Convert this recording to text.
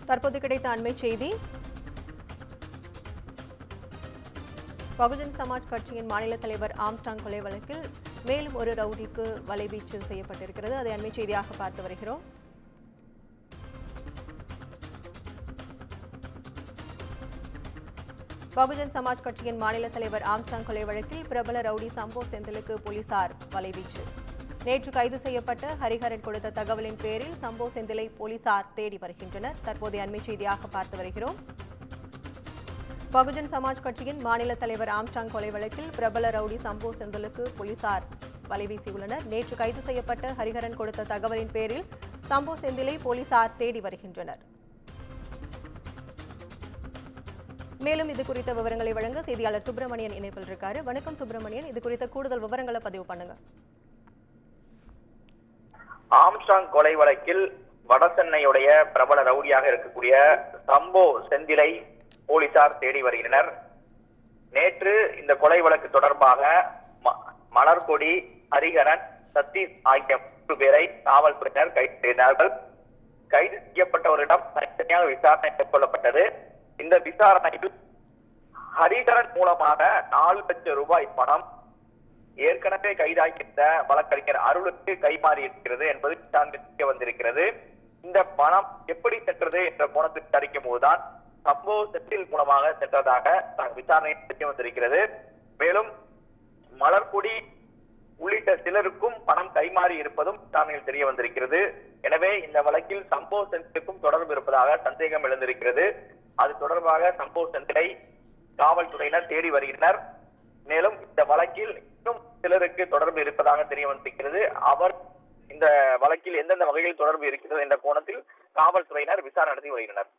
தற்போது கிடைத்த அண்மை செய்தி. பகுஜன் சமாஜ் கட்சியின் மாநில தலைவர் ஆம்ஸ்ட்ராங் கொலை வழக்கில் மேலும் ஒரு ரவுடிக்கு வலைவீச்சு செய்யப்பட்டிருக்கிறது. அதை அண்மை செய்தியாக பார்த்து வருகிறோம். பகுஜன் சமாஜ் கட்சியின் மாநில தலைவர் ஆம்ஸ்ட்ராங் கொலை வழக்கில் பிரபல ரவுடி சம்போ செந்திலுக்கு போலீசார் வலைவீச்சு. நேற்று கைது செய்யப்பட்ட ஹரிஹரன் கொடுத்த தகவலின் பேரில் சம்போ செந்திலை போலீசார் தேடி வருகின்றனர். தற்போதைய அண்மை செய்தியாக பார்த்து வருகிறோம். பகுஜன் சமாஜ் கட்சியின் மாநில தலைவர் ஆம்ஸ்ட்ராங் கொலை வழக்கில் பிரபல ரவுடி சம்போ செந்திலுக்கு போலீசார் வலைவீசியுள்ளனர். நேற்று கைது செய்யப்பட்ட ஹரிஹரன் கொடுத்த தகவலின் பேரில் சம்போ செந்திலை போலீசார் தேடி வருகின்றனர். மேலும் இது குறித்த விவரங்களை வழங்க செய்தியாளர் சுப்பிரமணியன் இணைப்பில் இருக்காரு. வணக்கம் சுப்பிரமணியன், இது குறித்த கூடுதல் விவரங்களை பதிவு பண்ணுங்க. ஆம்ஸ்ட்ராங் கொலை வழக்கில் வடசென்னையுடைய பிரபல ரவுடியாக இருக்கக்கூடிய சம்போ செந்திலை போலீசார் தேடி வருகின்றனர். நேற்று இந்த கொலை வழக்கு தொடர்பாக மலர்கொடி, ஹரிஹரன், சதீஷ் ஆகிய 3 பேரை காவல்துறையினர் கைது செய்தார்கள். கைது செய்யப்பட்டவரிடம் தனித்தனியாக விசாரணை மேற்கொள்ளப்பட்டது. இந்த விசாரணையில் ஹரிஹரன் மூலமாக 4 லட்சம் ரூபாய் பணம் ஏற்கனவே கைதாகியிருந்த வழக்கறிஞர் அருளுக்கு கைமாறி இருக்கிறது என்பது தெரிய வந்திருக்கிறது. இந்த பணம் எப்படி சென்றது என்ற கோணத்தில் விசாரிக்கும் போதுதான் சம்போ செந்தில் மூலமாக சென்றதாக விசாரணை தெரிய வந்திருக்கிறது. மேலும் மலர்கொடி உள்ளிட்ட சிலருக்கும் பணம் கைமாறி இருப்பதும் விசாரணையில் தெரிய வந்திருக்கிறது. எனவே இந்த வழக்கில் சம்போ செந்திலுக்கும் தொடர்பு இருப்பதாக சந்தேகம் எழுந்திருக்கிறது. அது தொடர்பாக சம்போ செந்திலை காவல்துறையினர் தேடி வருகின்றனர். மேலும் இந்த வழக்கில் இன்னும் சிலருக்கு தொடர்பு இருப்பதாக தெரிய வந்திருக்கிறது. அவர் இந்த வழக்கில் எந்தெந்த வகையில் தொடர்பு இருக்கிறது என்ற கோணத்தில் காவல்துறையினர் விசாரணை நடத்தி வருகின்றனர்.